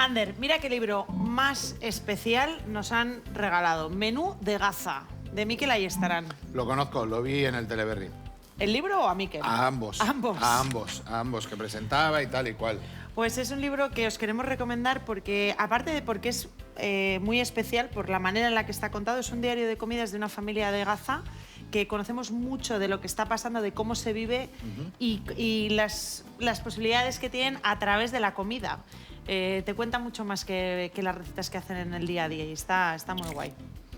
Ander, mira qué libro más especial nos han regalado. Menú de Gaza, de Mikel Ayestarán. Lo conozco, lo vi en el Teleberry. ¿El libro o a Mikel? A ambos. Ambos. A ambos, que presentaba y tal y cual. Pues es un libro que os queremos recomendar porque, aparte de porque es muy especial por la manera en la que está contado, es un diario de comidas de una familia de Gaza que conocemos mucho de lo que está pasando, de cómo se vive y las posibilidades que tienen a través de la comida. Te cuenta mucho más que las recetas que hacen en el día a día y está muy guay.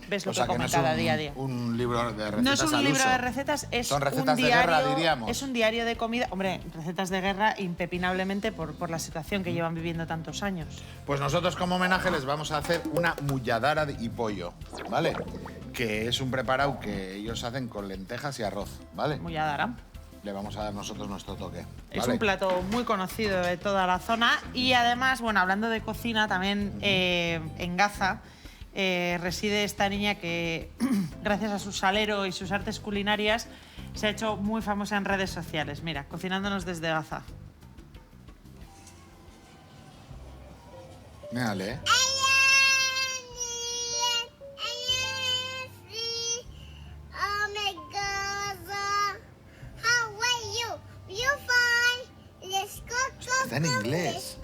Ves lo que comen cada día a día. Un libro de recetas. No es un al libro uso. de recetas, es Son recetas un diario, de guerra, diríamos. es un diario de comida. Hombre, recetas de guerra impepinablemente por la situación que llevan viviendo tantos años. Pues nosotros como homenaje les vamos a hacer una mulladara y pollo, ¿vale? Que es un preparado que ellos hacen con lentejas y arroz, ¿vale? Mulladara. Le vamos a dar nosotros nuestro toque. Es ¿vale? un plato muy conocido de toda la zona y además, bueno, hablando de cocina, también en Gaza reside esta niña que, gracias a su salero y sus artes culinarias, se ha hecho muy famosa en redes sociales. Mira, cocinándonos desde Gaza. Mírale, ¿eh? Está en inglés.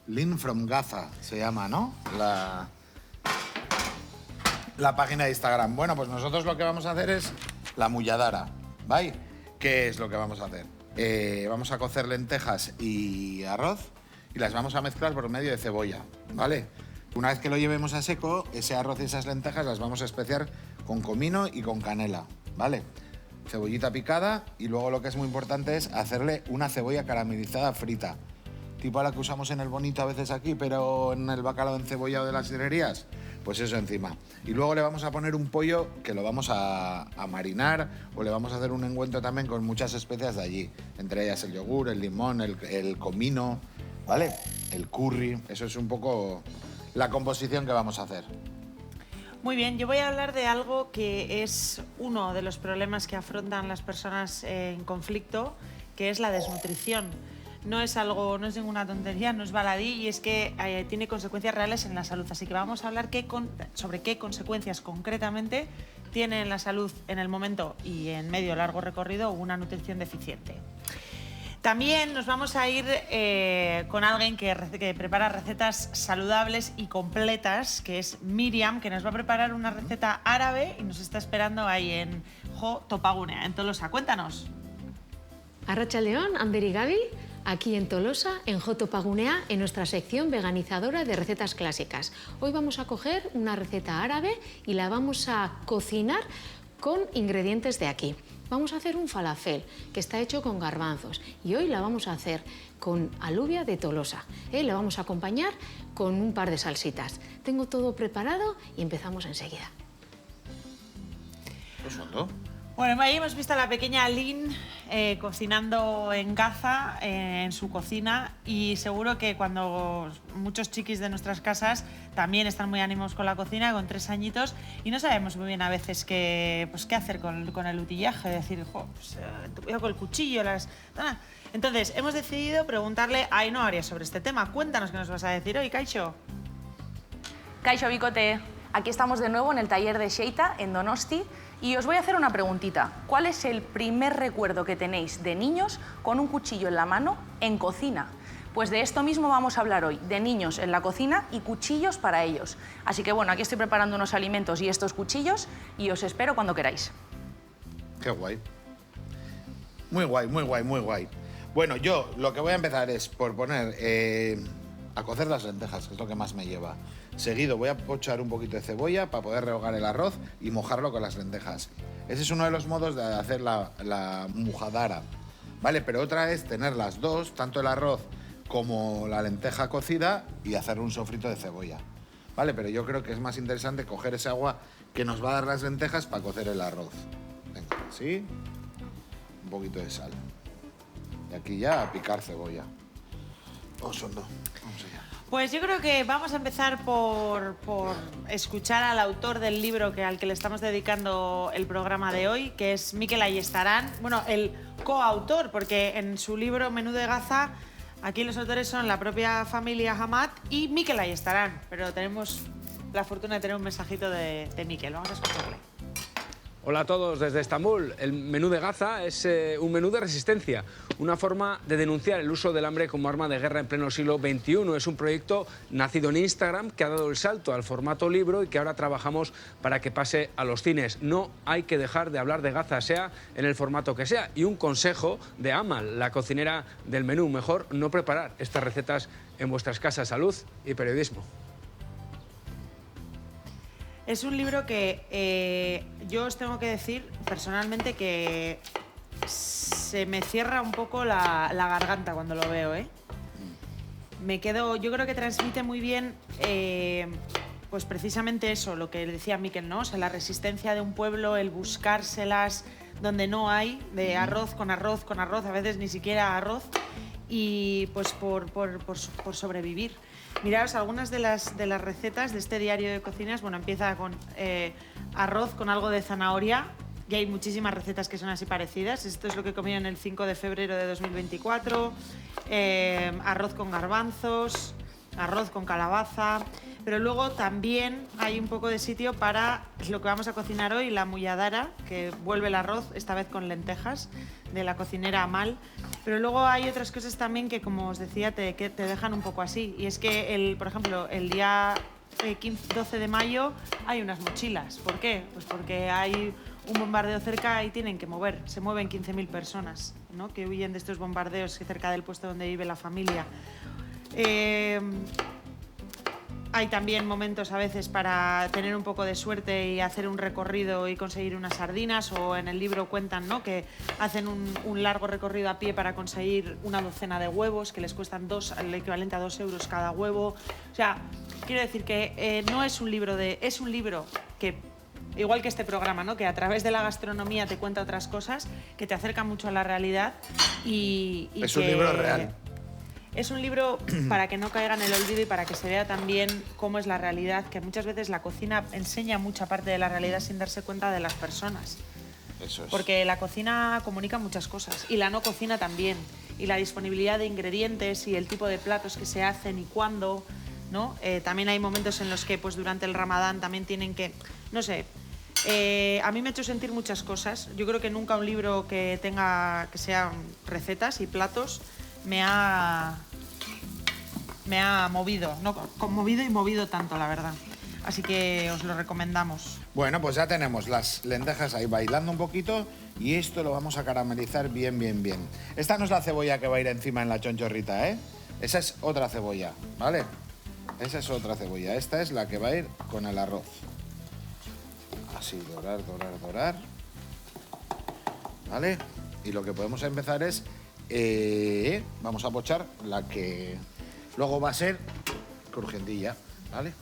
Lynn from Gaza se llama, ¿no? La página de Instagram. Bueno, pues nosotros lo que vamos a hacer es la mulladara, ¿vale? ¿Qué es lo que vamos a hacer? Vamos a cocer lentejas y arroz y las vamos a mezclar por medio de cebolla, ¿vale? Una vez que lo llevemos a seco, ese arroz y esas lentejas las vamos a especiar con comino y con canela, ¿vale? Cebollita picada y luego lo que es muy importante es hacerle una cebolla caramelizada frita. Tipo a la que usamos en el bonito a veces aquí, pero en el bacalao encebollado de las sidrerías, pues eso encima. Y luego le vamos a poner un pollo que lo vamos a marinar o le vamos a hacer un engüento también con muchas especias de allí. Entre ellas el yogur, el limón, el comino, ¿vale? El curry, eso es un poco la composición que vamos a hacer. Muy bien, yo voy a hablar de algo que es uno de los problemas que afrontan las personas en conflicto, que es la desnutrición. No es ninguna tontería, no es baladí y es que tiene consecuencias reales en la salud. Así que vamos a hablar sobre qué consecuencias concretamente tiene en la salud en el momento y en medio largo recorrido una nutrición deficiente. También nos vamos a ir con alguien que prepara recetas saludables y completas, que es Miriam, que nos va a preparar una receta árabe y nos está esperando ahí en Jo Topagunea, en Tolosa. Cuéntanos. Arratsaldeon, Ander y Gaby, aquí en Tolosa, en Jo Topagunea, en nuestra sección veganizadora de recetas clásicas. Hoy vamos a coger una receta árabe y la vamos a cocinar con ingredientes de aquí. Vamos a hacer un falafel que está hecho con garbanzos y hoy la vamos a hacer con alubia de Tolosa. La vamos a acompañar con un par de salsitas. Tengo todo preparado y empezamos enseguida. Bueno, ahí hemos visto a la pequeña Lynn cocinando en Gaza, en su cocina, y seguro que cuando muchos chiquis de nuestras casas también están muy ánimos con la cocina, con 3 añitos, y no sabemos muy bien a veces qué hacer con el utillaje, decir, cuidado con el cuchillo, Entonces, hemos decidido preguntarle a Ainhoa Arias sobre este tema. Cuéntanos qué nos vas a decir hoy, Kaixo. Kaixo Bikote, aquí estamos de nuevo en el taller de Sheita, en Donosti, y os voy a hacer una preguntita. ¿Cuál es el primer recuerdo que tenéis de niños con un cuchillo en la mano en cocina? Pues de esto mismo vamos a hablar hoy, de niños en la cocina y cuchillos para ellos. Así que bueno, aquí estoy preparando unos alimentos y estos cuchillos y os espero cuando queráis. Qué guay. Muy guay, muy guay, muy guay. Bueno, yo lo que voy a empezar es por poner a cocer las lentejas, que es lo que más me lleva. Seguido voy a pochar un poquito de cebolla para poder rehogar el arroz y mojarlo con las lentejas. Ese es uno de los modos de hacer la mujadara, ¿vale? Pero otra es tener las dos, tanto el arroz como la lenteja cocida, y hacer un sofrito de cebolla, ¿vale? Pero yo creo que es más interesante coger ese agua que nos va a dar las lentejas para cocer el arroz. Venga, ¿sí? Un poquito de sal. Y aquí ya a picar cebolla. Osondo, vamos allá. Pues yo creo que vamos a empezar por escuchar al autor del libro al que le estamos dedicando el programa de hoy, que es Mikel Ayestarán. Bueno, el coautor, porque en su libro Menú de Gaza, aquí los autores son la propia familia Hamad y Mikel Ayestarán, pero tenemos la fortuna de tener un mensajito de Mikel. Vamos a escucharle. Hola a todos desde Estambul. El menú de Gaza es un menú de resistencia, una forma de denunciar el uso del hambre como arma de guerra en pleno siglo XXI. Es un proyecto nacido en Instagram que ha dado el salto al formato libro y que ahora trabajamos para que pase a los cines. No hay que dejar de hablar de Gaza, sea en el formato que sea. Y un consejo de Amal, la cocinera del menú: mejor no preparar estas recetas en vuestras casas. Salud y periodismo. Es un libro que yo os tengo que decir personalmente que se me cierra un poco la garganta cuando lo veo, ¿eh? Yo creo que transmite muy bien, pues precisamente eso, lo que decía Mikel, ¿no? O sea, la resistencia de un pueblo, el buscárselas donde no hay, de arroz, a veces ni siquiera arroz, y pues por sobrevivir. Miraos, algunas de las recetas de este diario de cocinas, bueno, empieza con arroz con algo de zanahoria, y hay muchísimas recetas que son así parecidas. Esto es lo que comieron el 5 de febrero de 2024, arroz con garbanzos, arroz con calabaza, pero luego también hay un poco de sitio para lo que vamos a cocinar hoy, la mulladara, que vuelve el arroz, esta vez con lentejas, de la cocinera Amal. Pero luego hay otras cosas también que, como os decía, te dejan un poco así. Y es que, por ejemplo, el día 12 de mayo hay unas mochilas. ¿Por qué? Pues porque hay un bombardeo cerca y tienen que mover. Se mueven 15.000 personas, ¿no?, que huyen de estos bombardeos cerca del puesto donde vive la familia. Hay también momentos a veces para tener un poco de suerte y hacer un recorrido y conseguir unas sardinas, o en el libro cuentan, ¿no?, que hacen un largo recorrido a pie para conseguir una docena de huevos que les cuestan el equivalente a 2 euros cada huevo. O sea, quiero decir que no es un libro es un libro que, igual que este programa, ¿no?, que a través de la gastronomía te cuenta otras cosas, que te acerca mucho a la realidad y es un libro real. Es un libro para que no caiga en el olvido y para que se vea también cómo es la realidad, que muchas veces la cocina enseña mucha parte de la realidad sin darse cuenta de las personas. Eso es. Porque la cocina comunica muchas cosas, y la no cocina también. Y la disponibilidad de ingredientes y el tipo de platos que se hacen y cuándo, ¿no? También hay momentos en los que, pues, durante el Ramadán también tienen que, no sé, a mí me ha hecho sentir muchas cosas. Yo creo que nunca un libro que sean recetas y platos me ha movido, no, conmovido y movido tanto, la verdad. Así que os lo recomendamos. Bueno, pues ya tenemos las lentejas ahí bailando un poquito, y esto lo vamos a caramelizar bien, bien, bien. Esta no es la cebolla que va a ir encima en la chonchorrita, ¿eh? Esa es otra cebolla, ¿vale? Esa es otra cebolla. Esta es la que va a ir con el arroz. Así, dorar, dorar, dorar. ¿Vale? Y lo que podemos empezar es... vamos a pochar la que luego va a ser crujientilla, ¿vale?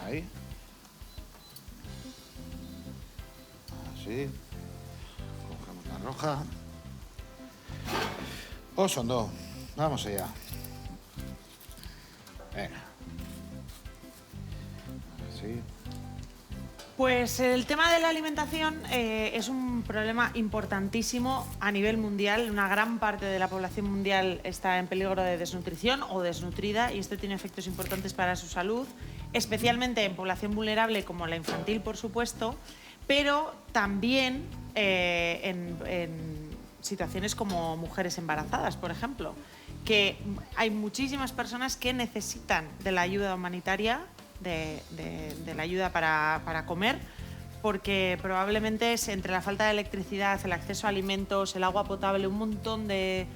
Ahí. Así. Cogemos la roja. Osondo. Vamos allá. Venga. Así. Pues el tema de la alimentación es un problema importantísimo a nivel mundial. Una gran parte de la población mundial está en peligro de desnutrición o desnutrida, y esto tiene efectos importantes para su salud, especialmente en población vulnerable como la infantil, por supuesto, pero también en situaciones como mujeres embarazadas, por ejemplo, que hay muchísimas personas que necesitan de la ayuda humanitaria, de la ayuda para comer, porque probablemente es entre la falta de electricidad, el acceso a alimentos, el agua potable, un montón de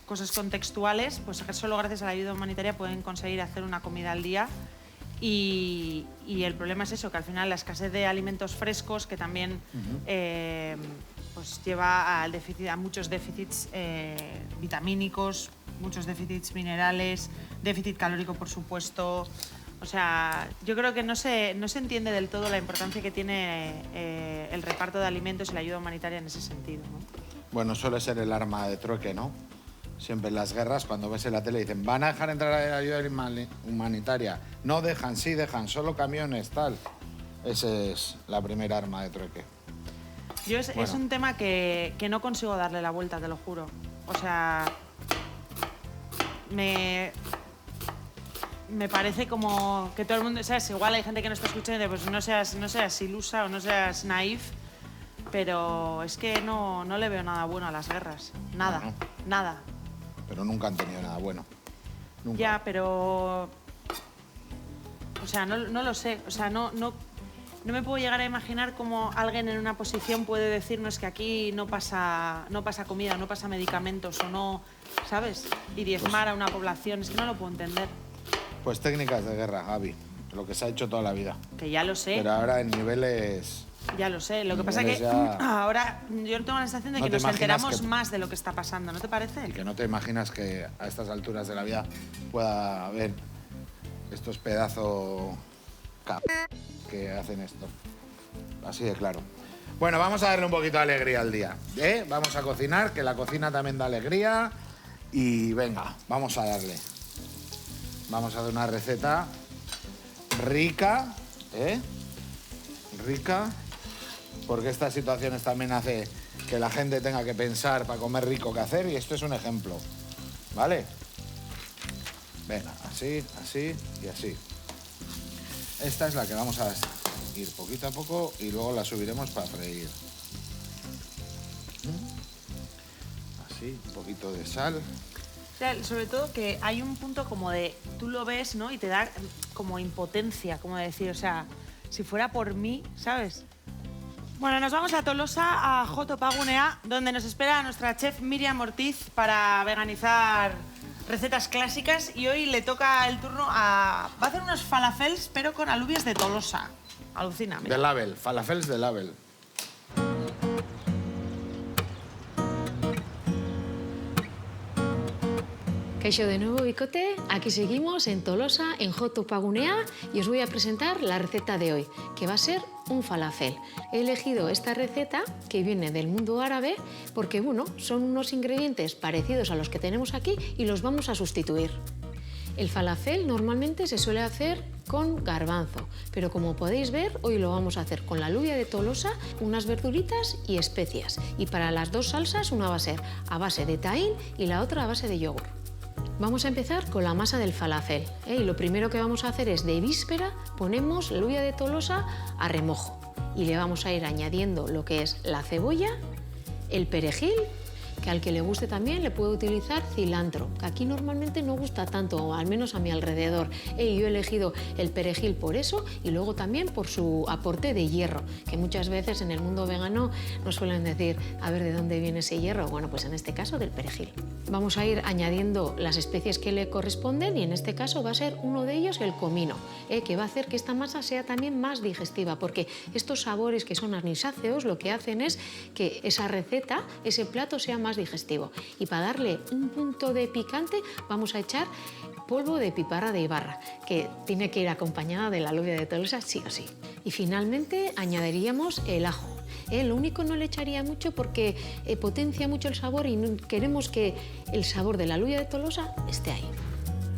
cosas contextuales, pues solo gracias a la ayuda humanitaria pueden conseguir hacer una comida al día. Y el problema es eso, que al final la escasez de alimentos frescos, que también pues lleva a muchos déficits vitamínicos, muchos déficits minerales, déficit calórico, por supuesto. O sea, yo creo que no se entiende del todo la importancia que tiene el reparto de alimentos y la ayuda humanitaria en ese sentido, ¿no? Bueno, suele ser el arma de trueque, ¿no? Siempre en las guerras, cuando ves en la tele, dicen, van a dejar entrar ayuda humanitaria. No dejan, sí dejan, solo camiones, tal. Esa es la primera arma de trueque. Yo es un tema que no consigo darle la vuelta, te lo juro. O sea, me parece como que todo el mundo, ¿sabes? Igual hay gente que no está escuchando, pues no seas ilusa o no seas naif, pero es que no le veo nada bueno a las guerras. Nada, Bueno. nada. Pero nunca han tenido nada bueno. Nunca. Ya, pero... O sea, no lo sé. O sea, no me puedo llegar a imaginar cómo alguien en una posición puede decirnos que aquí no pasa comida, no pasa medicamentos o no, ¿sabes? Y diezmar a una población. Es que no lo puedo entender. Pues técnicas de guerra, Gaby. Lo que se ha hecho toda la vida. Que ya lo sé. Pero ahora en niveles... Ya lo sé. Lo que pasa es que ahora yo tengo la sensación de No que te nos imaginas enteramos que- más de lo que está pasando, ¿no te parece? Y que no te imaginas que a estas alturas de la vida pueda haber estos pedazos que hacen esto. Así de claro. Bueno, vamos a darle un poquito de alegría al día. ¿Eh? Vamos a cocinar, que la cocina también da alegría. Y venga, vamos a darle. Vamos a hacer una receta rica, ¿eh? Rica, porque estas situaciones también hace que la gente tenga que pensar para comer rico qué hacer, y esto es un ejemplo, ¿vale? Venga, así, así y así. Esta es la que vamos a ir poquito a poco y luego la subiremos para freír. Así, un poquito de sal. O sea, sobre todo que hay un punto como de, tú lo ves, ¿no? Y te da como impotencia, como de decir, o sea, si fuera por mí, ¿sabes? Bueno, nos vamos a Tolosa, a Joto Pagunea, donde nos espera nuestra chef Miriam Ortiz para veganizar recetas clásicas. Y hoy le toca el turno a... Va a hacer unos falafels, pero con alubias de Tolosa. Alucina, mira. De Label, falafels de Label. Kaixo de nuevo, Bicote. Aquí seguimos en Tolosa, en Joto Pagunea, y os voy a presentar la receta de hoy, que va a ser un falafel. He elegido esta receta, que viene del mundo árabe, porque, bueno, son unos ingredientes parecidos a los que tenemos aquí y los vamos a sustituir. El falafel normalmente se suele hacer con garbanzo, pero como podéis ver, hoy lo vamos a hacer con la alubia de Tolosa, unas verduritas y especias. Y para las dos salsas, una va a ser a base de tahín y la otra a base de yogur. Vamos a empezar con la masa del falafel, ¿eh? Y lo primero que vamos a hacer es, de víspera, ponemos la alubia de Tolosa a remojo y le vamos a ir añadiendo lo que es la cebolla, el perejil, que al que le guste también le puede utilizar cilantro, que aquí normalmente no gusta tanto, o al menos a mi alrededor. Y yo he elegido el perejil por eso y luego también por su aporte de hierro, que muchas veces en el mundo vegano nos suelen decir, a ver, ¿de dónde viene ese hierro? Bueno, pues en este caso del perejil. Vamos a ir añadiendo las especies que le corresponden y en este caso va a ser uno de ellos el comino, que va a hacer que esta masa sea también más digestiva, porque estos sabores que son anisáceos lo que hacen es que esa receta, ese plato sea más digestivo. Y para darle un punto de picante vamos a echar polvo de piparra de Ibarra, que tiene que ir acompañada de la alubia de Tolosa sí o sí. Y finalmente añadiríamos el ajo. Lo único no le echaría mucho porque potencia mucho el sabor y queremos que el sabor de la alubia de Tolosa esté ahí.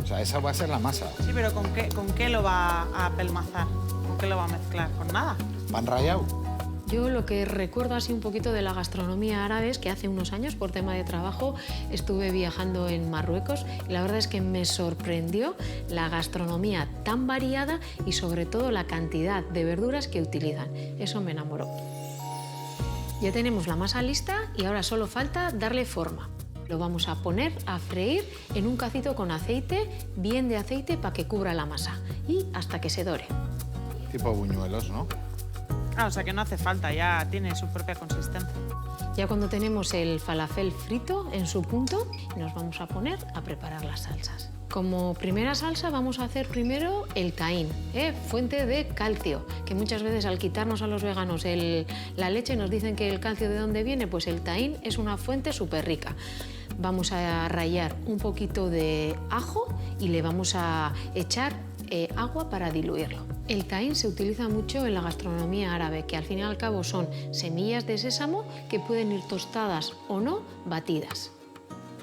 O sea, esa va a ser la masa. Sí, pero ¿con qué lo va a apelmazar? ¿Con qué lo va a mezclar? ¿Con nada? ¿Van rayado? Yo lo que recuerdo así un poquito de la gastronomía árabe es que hace unos años, por tema de trabajo, estuve viajando en Marruecos y la verdad es que me sorprendió la gastronomía tan variada y sobre todo la cantidad de verduras que utilizan. Eso me enamoró. Ya tenemos la masa lista y ahora solo falta darle forma. Lo vamos a poner a freír en un cacito con aceite, bien de aceite para que cubra la masa y hasta que se dore. Tipo buñuelos, ¿no? Ah, o sea que no hace falta, ya tiene su propia consistencia. Ya cuando tenemos el falafel frito en su punto, nos vamos a poner a preparar las salsas. Como primera salsa vamos a hacer primero el tahín, fuente de calcio, que muchas veces al quitarnos a los veganos la leche nos dicen que el calcio de dónde viene, pues el tahín es una fuente súper rica. Vamos a rallar un poquito de ajo y le vamos a echar agua para diluirlo. El tahín se utiliza mucho en la gastronomía árabe, que al fin y al cabo son semillas de sésamo que pueden ir tostadas o no, batidas.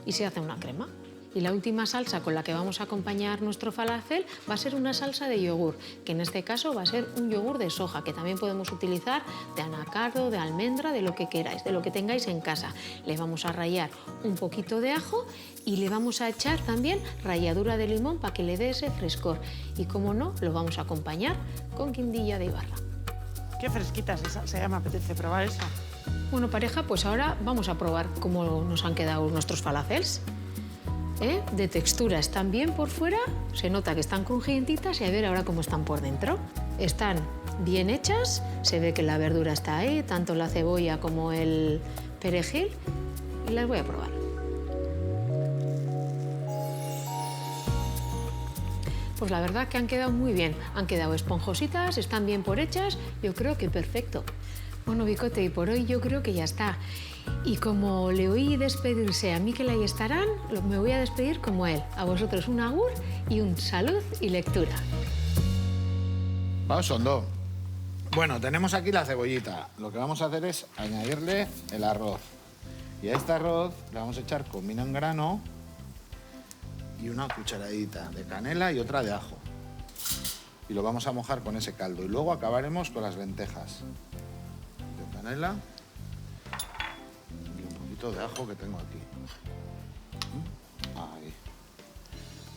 y se hace una crema. Y la última salsa con la que vamos a acompañar nuestro falafel va a ser una salsa de yogur, que en este caso va a ser un yogur de soja, que también podemos utilizar de anacardo, de almendra, de lo que queráis, de lo que tengáis en casa. Le vamos a rallar un poquito de ajo y le vamos a echar también ralladura de limón para que le dé ese frescor. Y como no, lo vamos a acompañar con guindilla de Ibarra. Qué fresquitas esa, se me apetece probar eso. Bueno, pareja, pues ahora vamos a probar cómo nos han quedado nuestros falafels. De textura, están bien por fuera, se nota que están crujientitas y a ver ahora cómo están por dentro. Están bien hechas, se ve que la verdura está ahí, tanto la cebolla como el perejil, y las voy a probar. Pues la verdad que han quedado muy bien, han quedado esponjositas, están bien por hechas, yo creo que perfecto. Bueno, Bicote, y por hoy yo creo que ya está. Y como le oí despedirse a Miquel Ayestarán, me voy a despedir como él. A vosotros un agur y un salud y lectura. Vamos, Ondo. Bueno, tenemos aquí la cebollita. Lo que vamos a hacer es añadirle el arroz. Y a este arroz le vamos a echar comino en grano y una cucharadita de canela y otra de ajo. Y lo vamos a mojar con ese caldo. Y luego acabaremos con las lentejas. De canela y un poquito de ajo que tengo aquí. Ahí.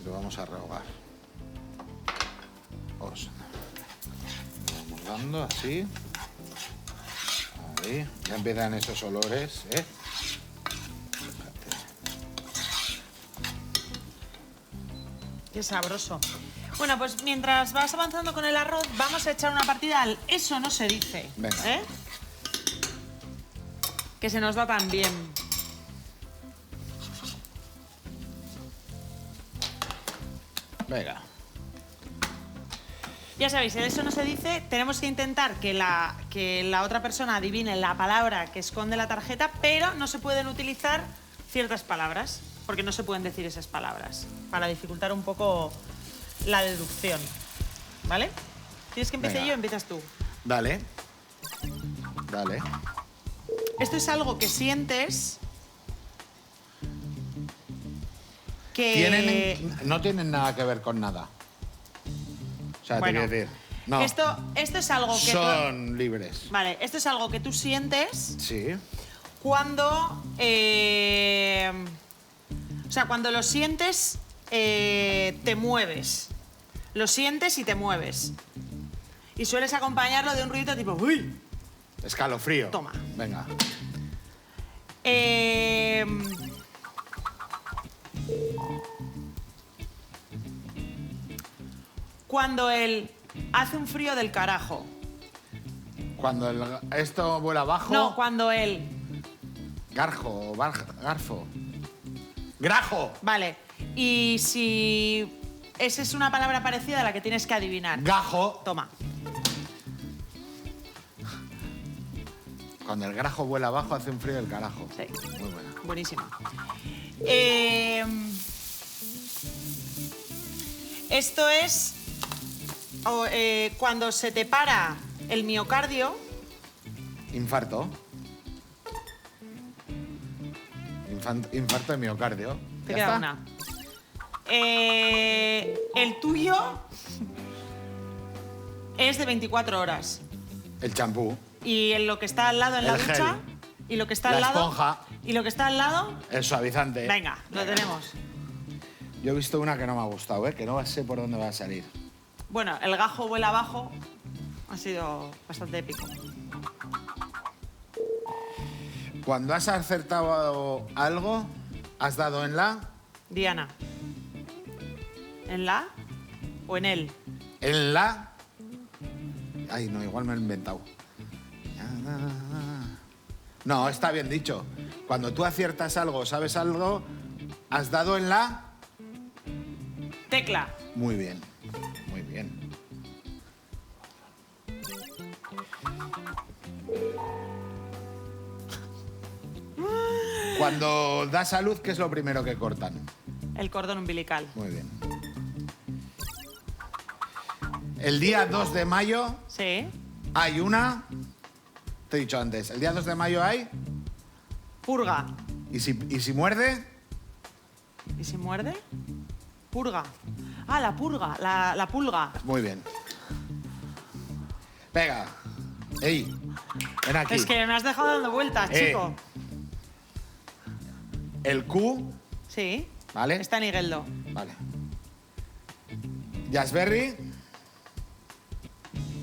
Y lo vamos a rehogar. Lo vamos dando así. Ahí. Ya empiezan esos olores, ¿eh? Fíjate. Qué sabroso. Bueno, pues mientras vas avanzando con el arroz, vamos a echar una partida al Eso no se dice. Venga. Que se nos da tan bien. Venga. Ya sabéis, el Eso no se dice, tenemos que intentar que la otra persona adivine la palabra que esconde la tarjeta, pero no se pueden utilizar ciertas palabras, porque no se pueden decir esas palabras, para dificultar un poco la deducción. ¿Vale? ¿Quieres que empiece Venga. yo o empiezas tú? Dale. Dale. Esto es algo que sientes que... No tienen nada que ver con nada. O sea, Bueno, te quiero decir. No. Esto es algo que... Son libres. Vale, esto es algo que tú sientes Sí. cuando... o sea, cuando lo sientes, te mueves. Lo sientes y te mueves. Y sueles acompañarlo de un ruido tipo... ¡Uy! Escalofrío. Toma. Venga. Cuando él hace un frío del carajo. Cuando esto vuela abajo. No, cuando él... Garjo o garfo. ¡Grajo! Vale. Y si... Esa es una palabra parecida a la que tienes que adivinar. Gajo. Toma. Cuando el grajo vuela abajo hace un frío del carajo. Sí. Muy buena. Buenísimo. Esto es cuando se te para el miocardio. Infarto. Infarto de miocardio. Te ¿Ya queda está? una. El tuyo es de 24 horas. El champú. Y en lo que está al lado en la El gel. ducha. Y lo que está La al lado. esponja. Y lo que está al lado. El suavizante. Venga, lo tenemos. Yo he visto una que no me ha gustado, ¿eh? Que no sé por dónde va a salir. Bueno, el gajo vuela abajo. Ha sido bastante épico. Cuando has acertado algo, has dado en la... Diana. ¿En la o en él? En la... Ay, no, igual me lo he inventado. No, está bien dicho. Cuando tú aciertas algo, sabes algo, has dado en la... Tecla. Muy bien, muy bien. Cuando das a luz, ¿qué es lo primero que cortan? El cordón umbilical. Muy bien. El día 2 de mayo Sí. hay una... Te he dicho antes, el día 2 de mayo hay... Purga. ¿Y si muerde? ¿Y si muerde? Purga. Ah, la purga, la pulga. Muy bien. Venga. Ey, ven aquí. Es que me has dejado dando vueltas, chico. El Q, Sí. ¿vale? Está en Igueldo. Vale. Jazzberry.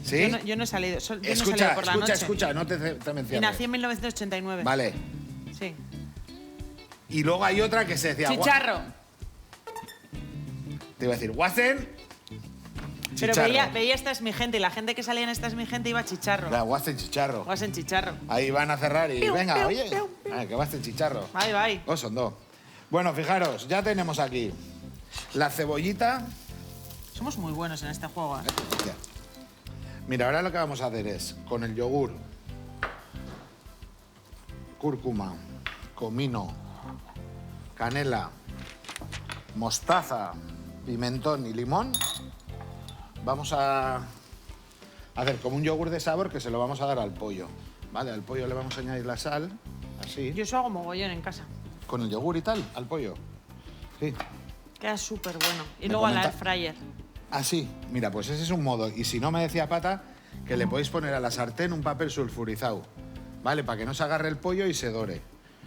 ¿Sí? Yo no he salido. Yo no he Escucha, salido por la noche. escucha, no te Y menciones. nací en 1989. Vale. Sí. Y luego hay otra que se decía... Chicharro. Te iba a decir, Wasen. Pero Chicharro. veía Esta es mi gente y la gente que salía en Esta es mi gente iba a chicharro. La Wasen Chicharro. O en chicharro. Ahí van a cerrar y Piu, venga, piu, oye. piu, piu. Que Wasen Chicharro. Bye, bye. Dos son dos. Bueno, fijaros, ya tenemos aquí la cebollita. Somos muy buenos en este juego. ¿Eh? Ya. Mira, ahora lo que vamos a hacer es, con el yogur, cúrcuma, comino, canela, mostaza, pimentón y limón, vamos a hacer como un yogur de sabor que se lo vamos a dar al pollo. ¿Vale? Al pollo le vamos a añadir la sal, así, Yo eso hago mogollón en casa. con el yogur y tal, al pollo. Sí. Queda súper bueno. Y Me luego a la comenta- air fryer. Así, mira, pues ese es un modo. Y si no, me decía Pata que le podéis poner a la sartén un papel sulfurizado, ¿vale? Para que no se agarre el pollo y se dore.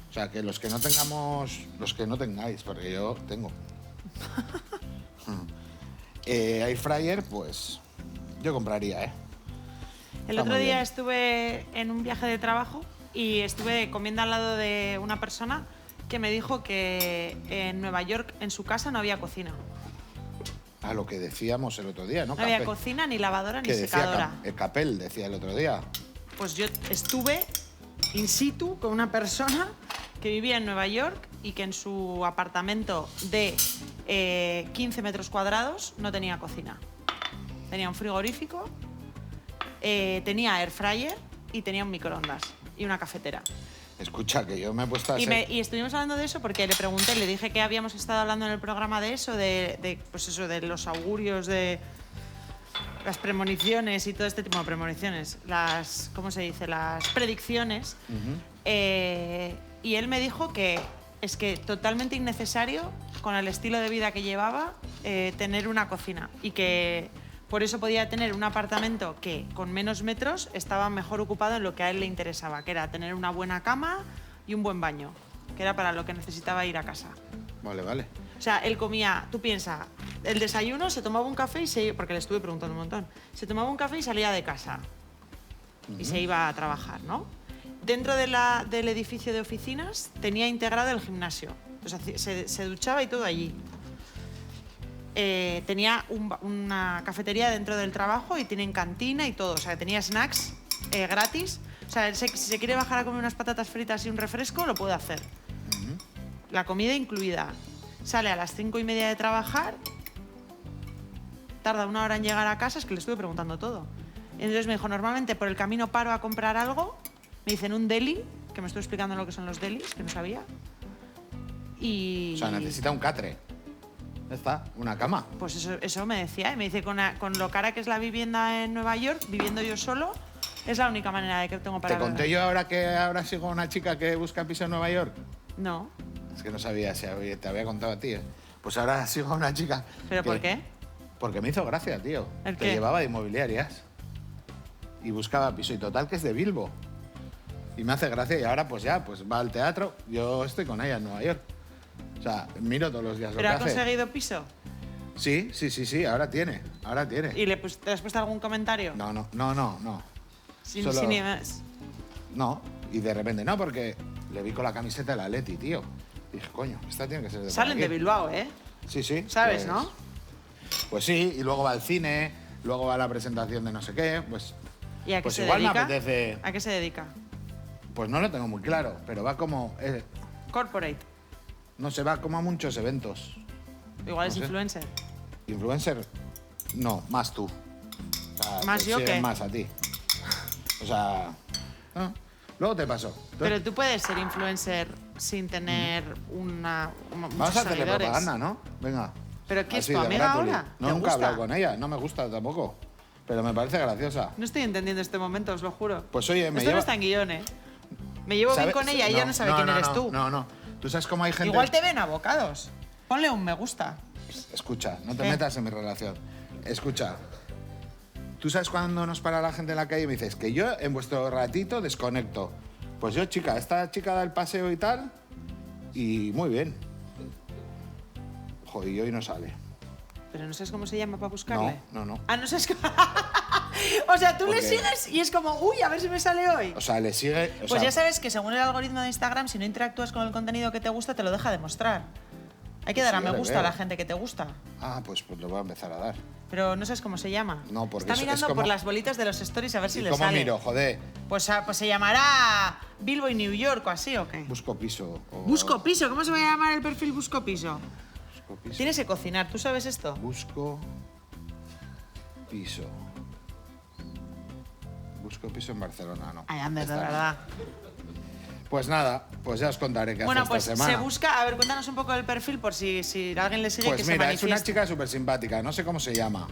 O sea, que los que no tengamos, los que no tengáis, porque yo tengo. Air fryer, pues yo compraría, ¿eh? El Está otro muy día bien. estuve en un viaje de trabajo y estuve comiendo al lado de una persona que me dijo que en Nueva York, en su casa, no había cocina. A lo que decíamos el otro día, ¿no? No había Capel. cocina, ni lavadora, ni Que decía secadora. Capel, decía el otro día. Pues yo estuve in situ con una persona que vivía en Nueva York y que en su apartamento de 15 metros cuadrados no tenía cocina. Tenía un frigorífico, tenía air fryer y tenía un microondas y una cafetera. Escucha, que yo me he puesto a Y estuvimos hablando de eso porque le pregunté, le dije que habíamos estado hablando en el programa de eso, pues eso, de los augurios, de las premoniciones y todo este tipo de premoniciones, ¿cómo se dice? Las predicciones. Y él me dijo que es que totalmente innecesario, con el estilo de vida que llevaba, tener una cocina y que por eso podía tener un apartamento que con menos metros estaba mejor ocupado en lo que a él le interesaba, que era tener una buena cama y un buen baño, que era para lo que necesitaba ir a casa. Vale, vale. O sea, él comía, tú piensas, el desayuno, se tomaba un café porque le estuve preguntando un montón, se tomaba un café y salía de casa y se iba a trabajar, ¿no? Dentro del edificio de oficinas tenía integrado el gimnasio, entonces se duchaba y todo allí. Tenía una cafetería dentro del trabajo y tienen cantina y todo, o sea, tenía snacks gratis. O sea, si se quiere bajar a comer unas patatas fritas y un refresco, lo puede hacer. La comida incluida. Sale a las 5:30 de trabajar, tarda 1 hora en llegar a casa, es que le estuve preguntando todo. Entonces me dijo, normalmente por el camino paro a comprar algo, me dicen un deli, que me estoy explicando lo que son los delis, que no sabía. Y... O sea, necesita un catre. Ya está, una cama. Pues eso me decía, y me dice, con lo cara que es la vivienda en Nueva York, viviendo yo solo, es la única manera de que tengo para... ¿Te conté yo ahora que ahora sigo una chica que busca piso en Nueva York? No. Es que no sabía si te había contado a ti. Pues ahora sigo a una chica. ¿Pero por qué? Porque me hizo gracia, tío. ¿El Que qué? llevaba de inmobiliarias y buscaba piso. Y total que es de Bilbo. Y me hace gracia y ahora pues ya, pues va al teatro. Yo estoy con ella en Nueva York. O sea, miro todos los días lo ¿Pero que ha hace. conseguido piso? Sí, ahora tiene. ¿Y te has puesto algún comentario? No. Sin solo- ni más. No, y de repente no, porque le vi con la camiseta de la Leti, tío. Dije, coño, esta tiene que ser de por Salen aquí. de Bilbao, ¿eh? Sí. ¿Sabes, pues- no? Pues sí, y luego va al cine, luego va a la presentación de no sé qué, pues... ¿Y a qué pues se igual me dedica? apetece... ¿A qué se dedica? Pues no lo tengo muy claro, pero va como... Corporate. no se va como a muchos eventos. Igual No es sé. influencer. Influencer, no, más tú. O sea, ¿Más te yo siguen qué? más a ti. O sea... ¿no? Luego te paso. Pero tú puedes ser influencer sin tener Vamos muchos a hacerle seguidores. propaganda, ¿no? Venga. ¿Pero qué es Así, tu de amiga gratuity. ahora? No, ¿Te nunca he gusta? hablado con ella, no me gusta tampoco. Pero me parece graciosa. No estoy entendiendo este momento, os lo juro. Pues oye, me Esto lleva... no está en guión, ¿eh? Me llevo bien ¿Sabe- con ella y ella no sabe quién eres tú. No. Tú sabes cómo hay gente... Igual te ven abocados. Ponle un me gusta. Escucha, no te ¿Qué? metas en mi relación. Escucha. ¿Tú sabes cuando nos para la gente en la calle y me dices que yo en vuestro ratito desconecto? Pues yo, chica, esta chica da el paseo y tal, y muy bien. Joder, y hoy no sale. Pero no sabes cómo se llama para buscarle. No. Ah, no sabes cómo... O sea, tú le Porque- sigues y es como, uy, a ver si me sale hoy. O sea, le sigue... o Pues sea, ya sabes que según el algoritmo de Instagram, si no interactúas con el contenido que te gusta, te lo deja de mostrar. Hay que Pues dar a sí, me ya le gusta a veo. la gente que te gusta. Ah, pues lo voy a empezar a dar. Pero no sabes cómo se llama. No, porque Está es mirando como- por las bolitas de los stories a ver si ¿Y le cómo sale. miro? Joder, Pues se llamará Billboy New York o así, ¿o qué? busco piso. o- Busco piso. ¿Cómo se va a llamar el perfil Busco Piso? Busco piso. Tienes que cocinar. ¿Tú sabes esto? Busco piso. Busco piso en Barcelona, no. Ay, Ander, de Esta no. verdad. Pues nada, pues ya os contaré qué Bueno, hace pues esta semana. se busca... A ver, cuéntanos un poco del perfil por si alguien le sigue que Pues se mira, es una manifieste. chica súper simpática, no sé cómo se llama.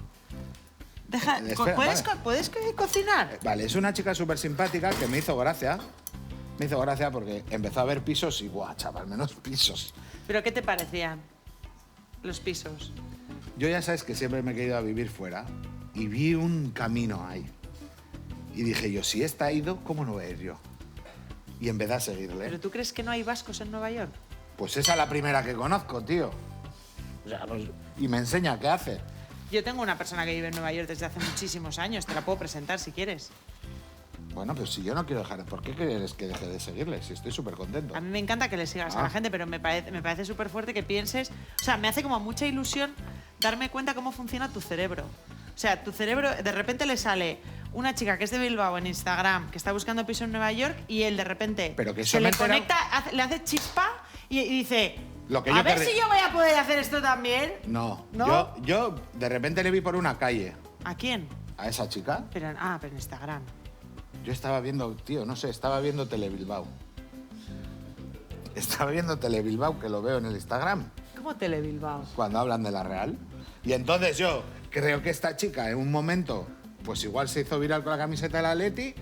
Espera, ¿Puedes, vale. ¿Puedes cocinar? Vale, es una chica súper simpática que me hizo gracia. Me hizo gracia porque empezó a ver pisos y, guau, chaval, menos pisos. ¿Pero qué te parecían los pisos? Yo ya sabes que siempre me he querido a vivir fuera y vi un camino ahí. Y dije yo, si esta ha ido, ¿cómo no voy a ir yo? Y empecé a seguirle. ¿Pero tú crees que no hay vascos en Nueva York? Pues esa es la primera que conozco, tío. O sea, pues, y me enseña qué hace. Yo tengo una persona que vive en Nueva York desde hace muchísimos años. Te la puedo presentar si quieres. Bueno, pues si yo no quiero dejar, ¿por qué quieres que deje de seguirle? Si estoy súper contento. A mí me encanta que le sigas a la Ah. gente, pero me parece súper fuerte que pienses... O sea, me hace como mucha ilusión darme cuenta cómo funciona tu cerebro. O sea, tu cerebro, de repente le sale una chica que es de Bilbao en Instagram, que está buscando piso en Nueva York, y él de repente Pero que eso se me le he enterado- conecta, le hace chispa y dice... Lo que a yo ver querré- si yo voy a poder hacer esto también. No, ¿No? Yo de repente le vi por una calle ¿A quién? a esa chica. Pero en Instagram. Yo estaba viendo, tío, no sé, estaba viendo Telebilbao. Estaba viendo Telebilbao, que lo veo en el Instagram, ¿Cómo Tele Bilbao? cuando hablan de la Real. Y entonces yo creo que esta chica en un momento, pues igual se hizo viral con la camiseta de la Atleti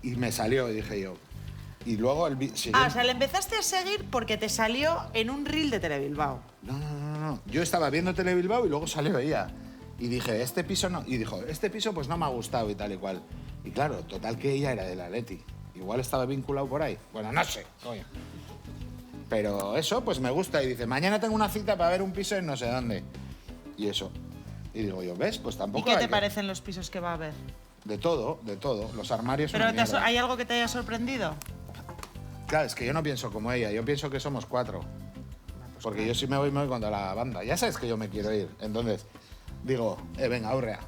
y me salió, y dije yo. Y luego el siguiente... Ah, o sea, le empezaste a seguir porque te salió en un reel de Tele Bilbao. No. Yo estaba viendo Telebilbao y luego salió ella. Y dije, este piso no. Y dijo, este piso pues no me ha gustado y tal y cual. Y claro, total que ella era del Atleti. Igual estaba vinculado por ahí. Bueno, no sé, coño. Pero eso, pues me gusta. Y dice, mañana tengo una cita para ver un piso en no sé dónde. Y eso. Y digo yo, ¿ves? Pues ¿Y tampoco qué hay te que- parecen los pisos que va a haber? De todo, de todo. Los armarios ¿Pero una mierda. hay algo que te haya sorprendido? Claro, es que yo no pienso como ella. Yo pienso que somos 4. Porque yo si me voy contra la banda. Ya sabes que yo me quiero ir. Entonces, digo, venga, aurrea.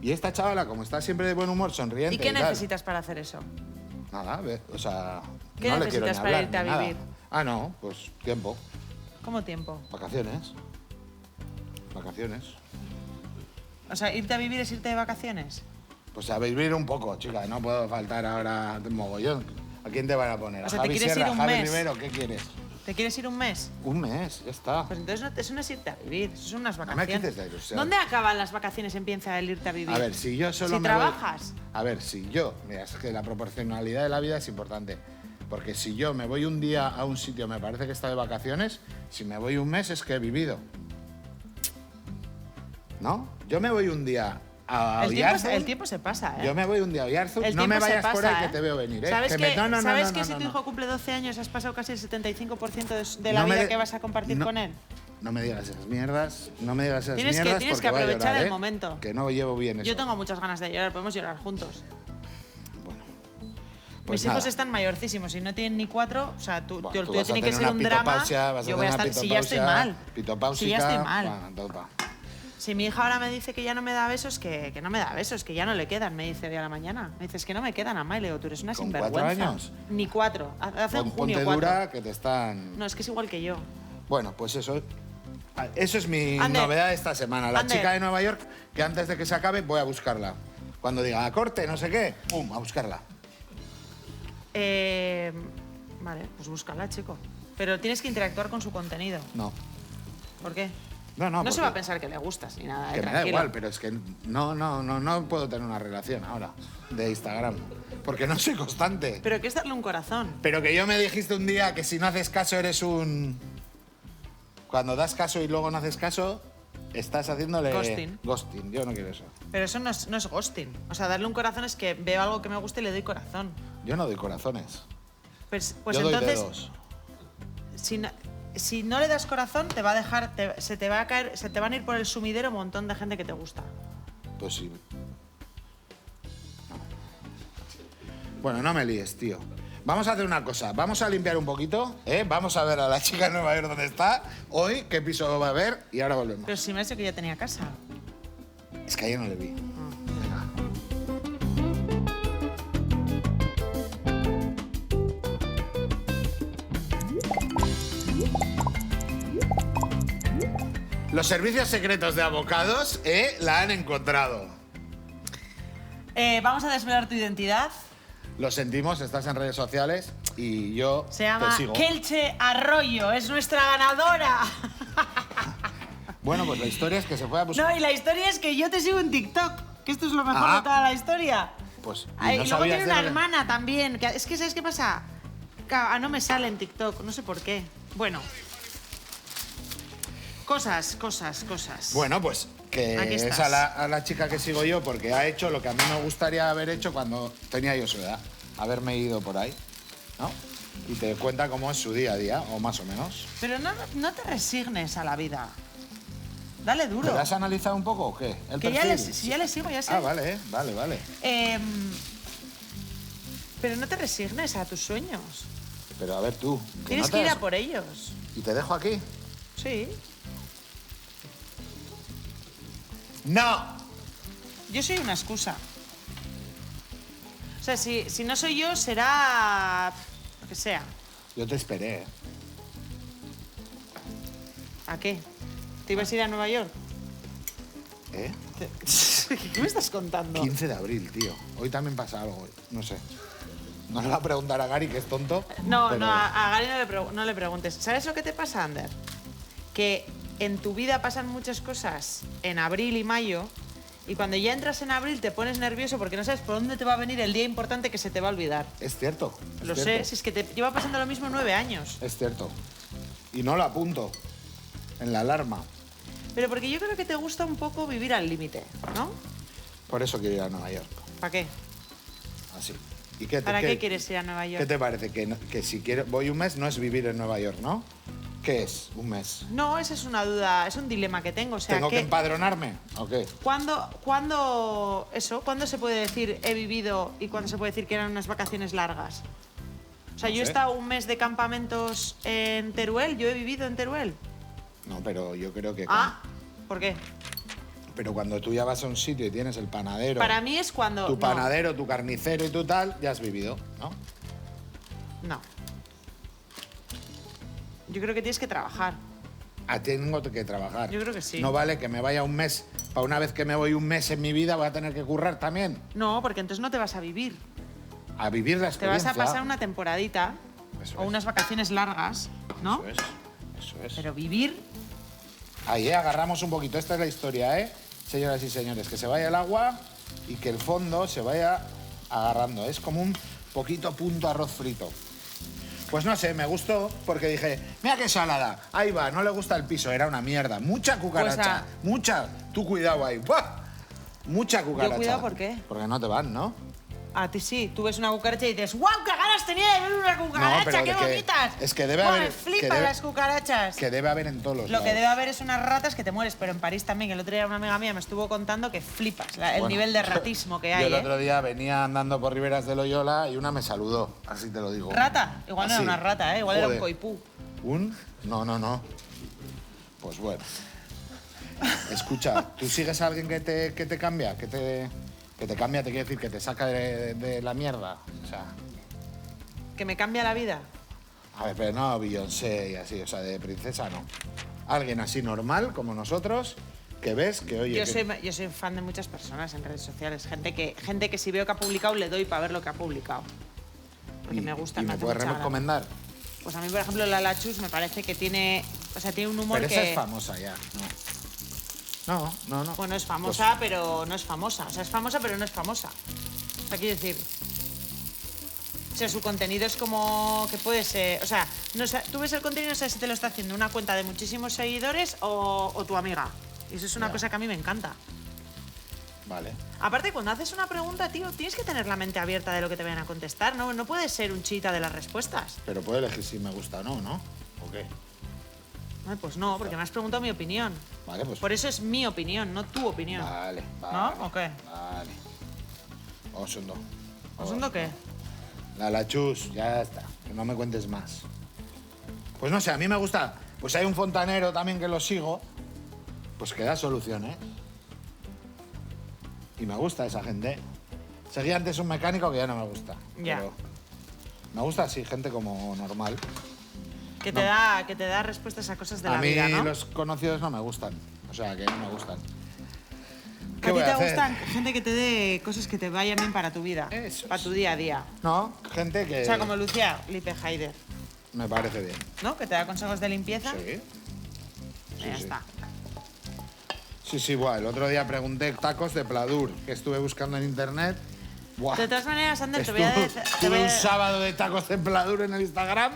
Y esta chavala, como está siempre de buen humor, sonriente ¿Y qué tal, necesitas para hacer eso? Nada, o sea, ¿Qué no le quiero ni necesitas para hablar, irte a ni nada. vivir? Ah, no, pues tiempo. ¿Cómo tiempo? Vacaciones. Vacaciones. O sea, irte a vivir es irte de vacaciones. Pues a vivir un poco, chica. No puedo faltar ahora de mogollón. ¿A quién te van a poner? O ¿A sea, ¿te Javi quieres Sierra, ir un Javi mes? Rivero? ¿Qué quieres? ¿Te quieres ir un mes? Un mes, ya está. Pues entonces eso no es irte a vivir, eso son unas me vacaciones. quites la ilusión. ¿Dónde acaban las vacaciones y empieza el irte a vivir? A ver, si yo solo Si me trabajas. voy... A ver, si yo... Mira, es que la proporcionalidad de la vida es importante. Porque si yo me voy un día a un sitio, me parece que está de vacaciones, si me voy un mes es que he vivido. ¿No? Yo me voy un día a Oyarzún, El tiempo se pasa, ¿eh? Yo me voy un día a Oyarzún, El no me tiempo se vayas por pasa, ahí ¿eh? que te veo venir, ¿eh? ¿Sabes que, No, ¿sabes que no, si no, tu no. hijo cumple 12 años has pasado casi el 75% de la No me vida de- que vas a compartir no- con él? No me digas esas mierdas, no me digas esas Tienes que- mierdas tienes que porque voy a aprovechar llorar, el ¿eh? momento. Que no llevo bien eso. Yo tengo muchas ganas de llorar, podemos llorar juntos. Pues Mis hijos nada. están mayorcísimos y no tienen ni 4, o sea, Bueno, el tú tuyo vas a tiene que tener ser una un drama. pitopausia, vas a Yo voy a tener estar, una si ya estoy pitopausia, mal. pitopáusica, Si ya estoy mal. bueno, topa. Si mi hija ahora me dice que ya no me da besos, que no me da besos, que ya no le quedan, me dice hoy a la mañana. Me dice, es que no me quedan, Amá. Y le digo, tú eres una ¿Con sinvergüenza. 4 años? Ni 4. Hace en junio Ponte 4. dura que te están... No, es que es igual que yo. Bueno, pues eso. Eso es mi Ander. novedad de esta semana. La Ander. chica de Nueva York, que antes de que se acabe voy a buscarla. Cuando diga a corte, no sé qué, pum, a buscarla. Vale, pues búscala, chico. Pero tienes que interactuar con su contenido. No. ¿Por qué? No, No se porque- va a pensar que le gustas ni nada. Que me da tranquilo. igual, pero es que no puedo tener una relación ahora de Instagram. Porque no soy constante. Pero que es darle un corazón. Pero que yo me dijiste un día que si no haces caso eres un... Cuando das caso y luego no haces caso, estás haciéndole... Ghosting. Ghosting. Yo no quiero eso. Pero eso no es ghosting. O sea, darle un corazón es que veo algo que me gusta y le doy corazón. Yo no doy corazones. Pues Yo doy entonces, dedos. si no le das corazón, te va a dejar, se te va a caer, se te van a ir por el sumidero un montón de gente que te gusta. Pues sí. Bueno, no me líes, tío. Vamos a hacer una cosa. Vamos a limpiar un poquito, ¿eh? Vamos a ver a la chica de Nueva York dónde está, hoy, qué piso va a ver y ahora volvemos. Pero si me has dicho que ya tenía casa. Es que ayer no le vi. Los servicios secretos de abogados la han encontrado. Vamos a desvelar tu identidad. Lo sentimos, estás en redes sociales y yo Se te llama sigo. Kelche Arroyo, es nuestra ganadora. Bueno, pues la historia es que se fue a buscar. No, y la historia es que yo te sigo en TikTok, que esto es lo mejor Ah. de toda la historia. Pues, y Ay, no y luego sabías tiene de una lo que- hermana también. Es que, ¿sabes qué pasa? No me sale en TikTok, no sé por qué. Bueno. Cosas. Bueno, pues que Aquí es estás. a la chica que sigo yo porque ha hecho lo que a mí me gustaría haber hecho cuando tenía yo su edad. Haberme ido por ahí, ¿no? Y te cuenta cómo es su día a día, o más o menos. Pero no te resignes a la vida. Dale duro. ¿Lo has analizado un poco o qué? ¿El Que perfil? si ya le sigo, ya sé. Ah, vale, vale. Pero no te resignes a tus sueños. Pero a ver tú. Tienes no que te ir a des- por ellos. ¿Y te dejo aquí? Sí. ¡No! Yo soy una excusa. O sea, si no soy yo, será lo que sea. Yo te esperé, ¿eh? ¿A qué? ¿Te ibas a ir a Nueva York? ¿Eh? ¿Qué me estás contando? 15 de abril, tío. Hoy también pasa algo, no sé. No le va a preguntar a Gary, que es tonto. No, pero- a Gary no le preguntes. ¿Sabes lo que te pasa, Ander? Que en tu vida pasan muchas cosas en abril y mayo y cuando ya entras en abril te pones nervioso porque no sabes por dónde te va a venir el día importante que se te va a olvidar. Es cierto. es Lo sé, cierto. si es que te lleva pasando lo mismo 9 años. Es cierto. Y no lo apunto en la alarma. Pero porque yo creo que te gusta un poco vivir al límite, ¿no? Por eso quiero ir a Nueva York. ¿Para qué? Así. ¿Y qué, ¿Para qué quieres ir a Nueva York? ¿Qué te parece? Que si quiero, voy un mes no es vivir en Nueva York, ¿no? ¿Qué es un mes? No, esa es una duda, es un dilema que tengo. O sea, ¿Tengo que que empadronarme o qué? ¿cuándo se puede decir he vivido y cuándo se puede decir que eran unas vacaciones largas? O sea, No yo he sé. estado un mes de campamentos en Teruel, yo he vivido en Teruel. No, pero yo creo que... Ah, ¿por qué? Pero cuando tú ya vas a un sitio y tienes el panadero... Para mí es cuando... Tu no, panadero, tu carnicero y tu tal, ya has vivido, ¿no? No. Yo creo que tienes que trabajar. Tengo que trabajar. Yo creo que sí. No vale que me vaya un mes. Para una vez que me voy un mes en mi vida voy a tener que currar también. No, porque entonces no te vas a vivir. A vivir la Te vas experiencia. a pasar una temporadita Eso o es. unas vacaciones largas, ¿no? Eso es. Pero vivir... Ahí agarramos un poquito. Esta es la historia, ¿eh? Señoras y señores, que se vaya el agua y que el fondo se vaya agarrando. Es como un poquito punto arroz frito. Pues no sé, me gustó porque dije, mira qué salada. Ahí va, no le gusta el piso, era una mierda. Mucha cucaracha, mucha. Tú cuidado ahí. ¡Buah! Mucha cucaracha. cuidado, ¿por qué? Porque no te van, ¿no? A ti sí, tú ves una cucaracha y dices, ¡guau, qué ganas tenía de ver una cucaracha! pero ¡Qué de que- bonitas! es que debe Buah, haber- Me flipan que debe- las cucarachas. Que debe haber en todos los Lo que lados. debe haber es unas ratas que te mueres, pero en París también, que el otro día una amiga mía me estuvo contando que flipas el Bueno, nivel de ratismo que Yo hay, el ¿eh? otro día venía andando por Riberas de Loyola y una me saludó, así te lo digo. ¿Rata? Igual no era Así. una rata, ¿eh? Igual era un Joder. coipú. ¿Un? No. Pues bueno. Escucha, ¿tú sigues a alguien que te cambia? Que te cambia, te quiere decir, que te saca de la mierda. O sea, ¿Que me cambia la vida? a ver, pero no Beyoncé y así, o sea, de princesa no. Alguien así normal, como nosotros, que ves que, oye... Yo soy fan de muchas personas en redes sociales. Gente que si veo que ha publicado, le doy para ver lo que ha publicado. Porque me gusta, ¿Y me hace puedes mucha gracia. recomendar? Pues a mí, por ejemplo, Lala Chus me parece que tiene... O sea, tiene un humor Pero que... esa es famosa ya, no. No. Bueno, es famosa, pero no es famosa. O sea, es famosa, pero no es famosa. O sea, quiero decir... sea, su contenido es como que puede ser... O sea, no, tú ves el contenido, no sabes si te lo está haciendo una cuenta de muchísimos seguidores o tu amiga. Y eso es una cosa que a mí me encanta. Vale. Aparte, cuando haces una pregunta, tío, tienes que tener la mente abierta de lo que te vayan a contestar, ¿no? No puedes ser un chita de las respuestas. Pero puedo elegir si me gusta o no, ¿no? ¿O qué? Ay, pues no, porque me has preguntado mi opinión. Vale, pues... Por eso es mi opinión, no tu opinión. Vale, vale. ¿No? ¿O qué? Vale. Osondo. ¿Osondo qué? La chus, ya está. Que no me cuentes más. Pues no sé, a mí me gusta... Pues hay un fontanero también que lo sigo, pues que da soluciones. Y me gusta esa gente. Seguía antes un mecánico que ya no me gusta. Ya. Pero me gusta así, gente como normal. Que te da respuestas a cosas de A la mí vida, ¿no? los conocidos no me gustan. O sea, que no me gustan. ¿A ¿Qué ti voy te a hacer? gustan gente que te dé cosas que te vayan bien para tu vida? Eso para es. tu día a día. No, gente que... O sea, como Lucía Lipe Haider, Me parece bien. ¿no? Que te da consejos de limpieza. Sí. Ya sí. está. Sí, buah. El otro día pregunté tacos de Pladur, que estuve buscando en internet. Buah. De todas maneras, Ander, te voy a decir... Tuve un sábado de tacos de Pladur en el Instagram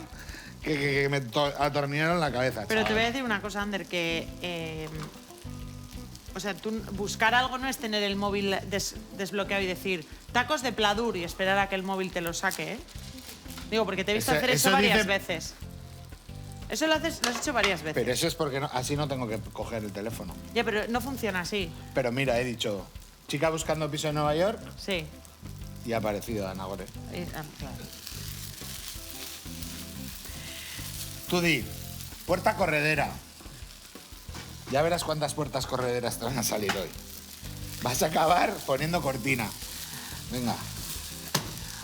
que me atornillaron la cabeza. Pero te voy a chaval. decir una cosa, Ander, que... o sea, tú buscar algo no es tener el móvil desbloqueado y decir tacos de Pladur y esperar a que el móvil te lo saque, ¿eh? Digo, porque te he visto hacer eso varias veces. Eso lo has hecho varias veces. Pero eso es porque así no tengo que coger el teléfono. Ya, pero no funciona así. Pero mira, he dicho, chica buscando piso en Nueva York Sí. y ha aparecido Ana Gore. Claro. Tú di, puerta corredera. Ya verás cuántas puertas correderas te van a salir hoy. Vas a acabar poniendo cortina. Venga.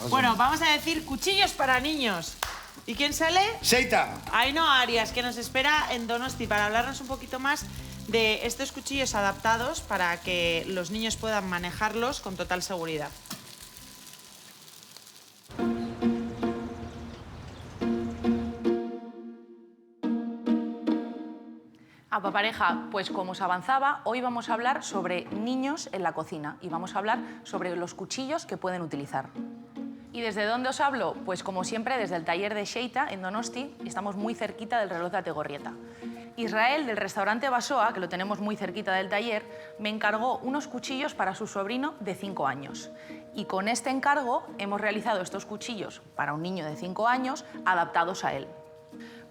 Bueno, vamos a decir cuchillos para niños. ¿Y quién sale? Seita. Ainhoa Arias, que nos espera en Donosti para hablarnos un poquito más de estos cuchillos adaptados para que los niños puedan manejarlos con total seguridad. Apa pareja, pues como os avanzaba, hoy vamos a hablar sobre niños en la cocina y vamos a hablar sobre los cuchillos que pueden utilizar. ¿Y desde dónde os hablo? Pues como siempre desde el taller de Xeita en Donosti, estamos muy cerquita del reloj de Ategorrieta. Israel, del restaurante Basoa, que lo tenemos muy cerquita del taller, me encargó unos cuchillos para su sobrino de 5 años. Y con este encargo hemos realizado estos cuchillos para un niño de 5 años adaptados a él.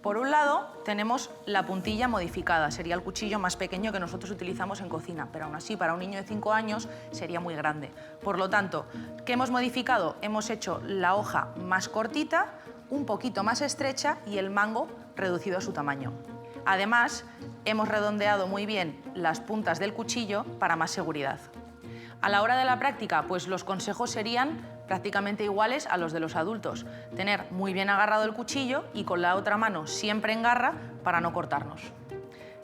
Por un lado, tenemos la puntilla modificada, sería el cuchillo más pequeño que nosotros utilizamos en cocina, pero aún así para un niño de 5 años sería muy grande. Por lo tanto, ¿qué hemos modificado? Hemos hecho la hoja más cortita, un poquito más estrecha y el mango reducido a su tamaño. Además, hemos redondeado muy bien las puntas del cuchillo para más seguridad. A la hora de la práctica, pues los consejos serían prácticamente iguales a los de los adultos. Tener muy bien agarrado el cuchillo y con la otra mano siempre en garra para no cortarnos.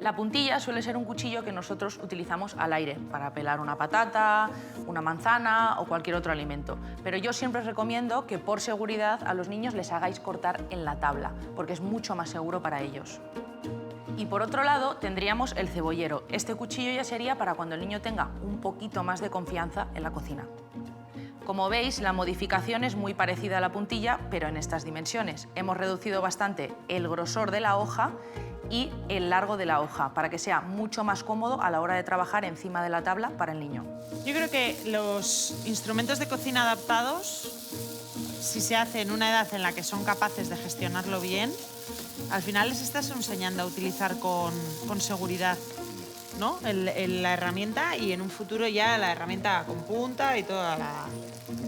La puntilla suele ser un cuchillo que nosotros utilizamos al aire para pelar una patata, una manzana o cualquier otro alimento. Pero yo siempre os recomiendo que por seguridad a los niños les hagáis cortar en la tabla, porque es mucho más seguro para ellos. Y por otro lado tendríamos el cebollero. Este cuchillo ya sería para cuando el niño tenga un poquito más de confianza en la cocina. Como veis, la modificación es muy parecida a la puntilla, pero en estas dimensiones. Hemos reducido bastante el grosor de la hoja y el largo de la hoja, para que sea mucho más cómodo a la hora de trabajar encima de la tabla para el niño. Yo creo que los instrumentos de cocina adaptados, si se hace en una edad en la que son capaces de gestionarlo bien, al final les estás enseñando a utilizar con seguridad, ¿no? La herramienta y en un futuro ya la herramienta con punta y toda la...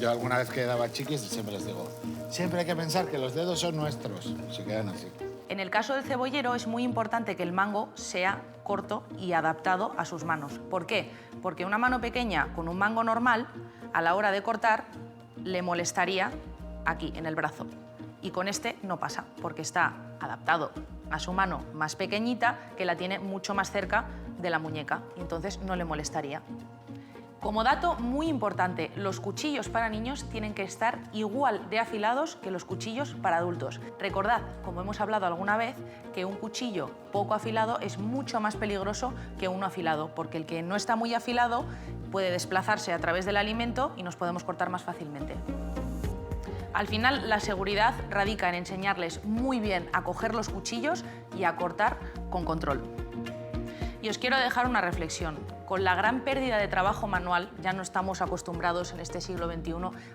Yo alguna vez que daba chiquis siempre les digo, siempre hay que pensar que los dedos son nuestros. Y se quedan así. En el caso del cebollero es muy importante que el mango sea corto y adaptado a sus manos. ¿Por qué? Porque una mano pequeña con un mango normal, a la hora de cortar, le molestaría aquí, en el brazo. Y con este no pasa, porque está adaptado a su mano más pequeñita, que la tiene mucho más cerca de la muñeca, y entonces no le molestaría. Como dato muy importante, los cuchillos para niños tienen que estar igual de afilados que los cuchillos para adultos. Recordad, como hemos hablado alguna vez, que un cuchillo poco afilado es mucho más peligroso que uno afilado, porque el que no está muy afilado puede desplazarse a través del alimento y nos podemos cortar más fácilmente. Al final, la seguridad radica en enseñarles muy bien a coger los cuchillos y a cortar con control. Y os quiero dejar una reflexión. Con la gran pérdida de trabajo manual, ya no estamos acostumbrados en este siglo XXI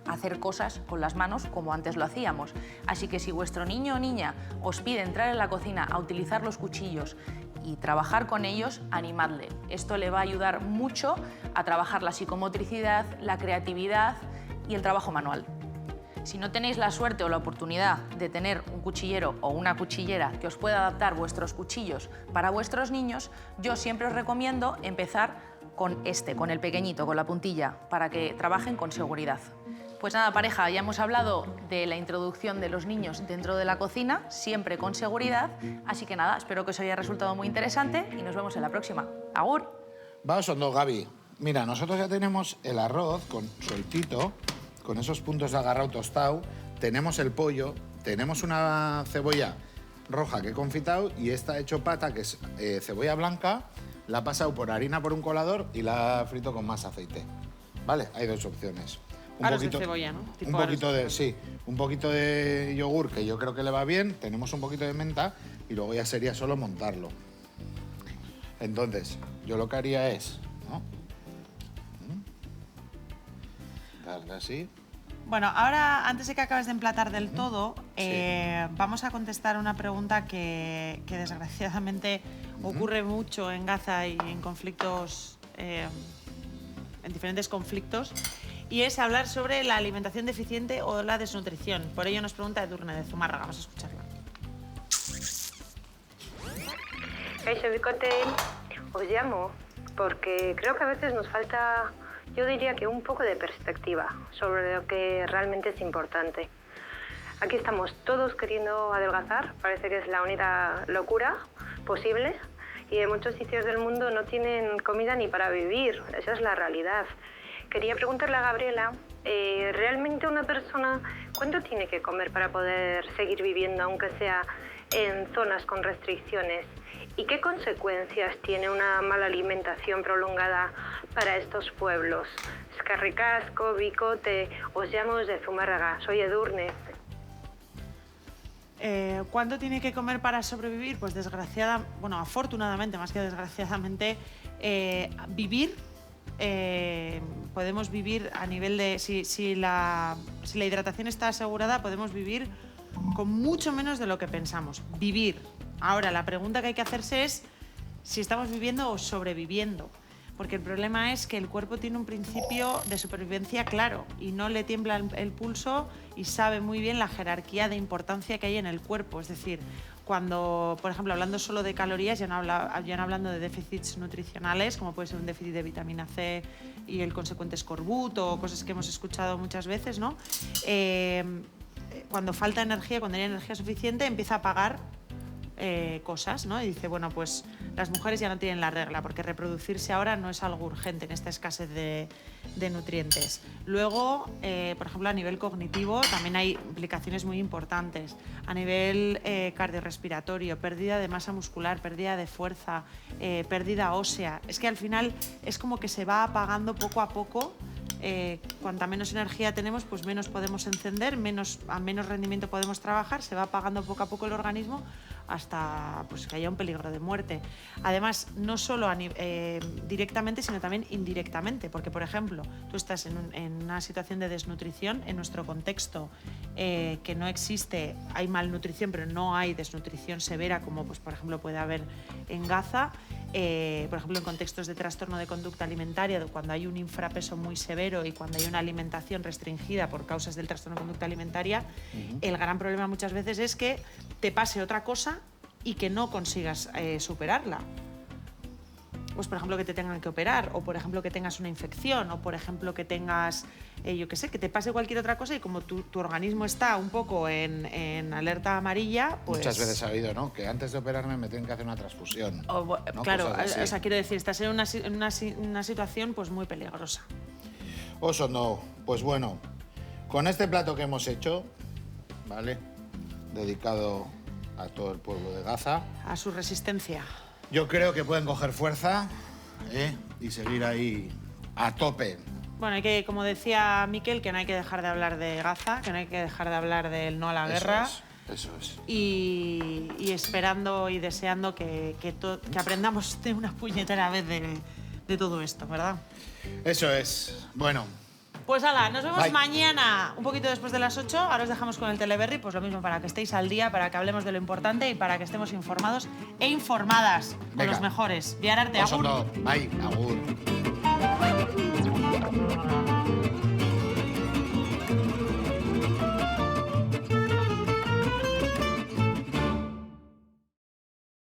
a hacer cosas con las manos como antes lo hacíamos. Así que si vuestro niño o niña os pide entrar en la cocina a utilizar los cuchillos y trabajar con ellos, animadle. Esto le va a ayudar mucho a trabajar la psicomotricidad, la creatividad y el trabajo manual. Si no tenéis la suerte o la oportunidad de tener un cuchillero o una cuchillera que os pueda adaptar vuestros cuchillos para vuestros niños, yo siempre os recomiendo empezar con con el pequeñito, con la puntilla, para que trabajen con seguridad. Pues nada, pareja, ya hemos hablado de la introducción de los niños dentro de la cocina, siempre con seguridad, así que nada, espero que os haya resultado muy interesante y nos vemos en la próxima. ¡Agur! Vamos, Ondo, Gaby. Mira, nosotros ya tenemos el arroz con sueltito, con esos puntos de agarrado tostado, tenemos el pollo, tenemos una cebolla roja que he confitado y esta hecho pata, que es cebolla blanca, la he pasado por harina por un colador y la he frito con más aceite. ¿Vale? Hay dos opciones. Aros de cebolla, ¿no? Un poquito de, sí, un poquito de yogur, que yo creo que le va bien, tenemos un poquito de menta y luego ya sería solo montarlo. Entonces, yo lo que haría es, ¿no? Darle así. Bueno, ahora, antes de que acabes de emplatar del todo, Sí. vamos a contestar una pregunta que desgraciadamente ocurre mucho en Gaza y en conflictos, en diferentes conflictos, y es hablar sobre la alimentación deficiente o la desnutrición. Por ello nos pregunta Edurne de Zumárraga. Vamos a escucharla. Kaixo Bicote, os llamo porque creo que a veces nos falta, yo diría que un poco de perspectiva sobre lo que realmente es importante. Aquí estamos todos queriendo adelgazar, parece que es la única locura posible y en muchos sitios del mundo no tienen comida ni para vivir, esa es la realidad. Quería preguntarle a Gabriela, ¿realmente una persona cuánto tiene que comer para poder seguir viviendo, aunque sea en zonas con restricciones? ¿Y qué consecuencias tiene una mala alimentación prolongada para estos pueblos? Eskerrik asko, Bicote, os llamo desde Zumárraga, soy Edurne. ¿Cuánto tiene que comer para sobrevivir? Pues afortunadamente, más que desgraciadamente, vivir, podemos vivir a nivel de... Si la hidratación está asegurada, podemos vivir con mucho menos de lo que pensamos. Vivir. Ahora, la pregunta que hay que hacerse es si estamos viviendo o sobreviviendo. Porque el problema es que el cuerpo tiene un principio de supervivencia claro y no le tiembla el pulso y sabe muy bien la jerarquía de importancia que hay en el cuerpo. Es decir, cuando, por ejemplo, hablando solo de calorías, ya no hablando de déficits nutricionales, como puede ser un déficit de vitamina C y el consecuente escorbuto o cosas que hemos escuchado muchas veces, ¿no? Cuando falta energía, cuando hay energía suficiente, empieza a pagar cosas, ¿no? Y dice, bueno, pues las mujeres ya no tienen la regla porque reproducirse ahora no es algo urgente en esta escasez de nutrientes. Luego, por ejemplo, a nivel cognitivo también hay implicaciones muy importantes. A nivel cardiorrespiratorio, pérdida de masa muscular, pérdida de fuerza, pérdida ósea. Es que al final es como que se va apagando poco a poco. Cuanta menos energía tenemos, pues menos podemos encender, a menos rendimiento podemos trabajar, se va apagando poco a poco el organismo hasta pues, que haya un peligro de muerte. Además, no solo directamente, sino también indirectamente, porque, por ejemplo, tú estás en una situación de desnutrición, en nuestro contexto, que no existe, hay malnutrición, pero no hay desnutrición severa, como, pues, por ejemplo, puede haber en Gaza. Por ejemplo, en contextos de trastorno de conducta alimentaria, cuando hay un infrapeso muy severo y cuando hay una alimentación restringida por causas del trastorno de conducta alimentaria, el gran problema muchas veces es que te pase otra cosa y que no consigas superarla. Pues, por ejemplo, que te tengan que operar, o por ejemplo que tengas una infección, o por ejemplo que tengas, yo qué sé, que te pase cualquier otra cosa y como tu organismo está un poco en alerta amarilla, pues... Muchas veces ha habido, ¿no? Que antes de operarme me tienen que hacer una transfusión. ¿no? Claro, o sea, quiero decir, estás en una situación pues muy peligrosa. Oso, no. Pues bueno, con este plato que hemos hecho, ¿vale? Dedicado a todo el pueblo de Gaza. A su resistencia. Yo creo que pueden coger fuerza y seguir ahí a tope. Bueno, como decía Miquel, que no hay que dejar de hablar de Gaza, que no hay que dejar de hablar del no a la guerra. Eso es. Y esperando y deseando que aprendamos de una puñetera vez de todo esto, ¿verdad? Eso es. Bueno. Pues hala, nos vemos Bye. mañana, un poquito después de las 8. Ahora os dejamos con el Teleberry, pues lo mismo, para que estéis al día, para que hablemos de lo importante y para que estemos informados e informadas con Venga. los mejores. Biararte, Oso agur. ondo. Bai, agur.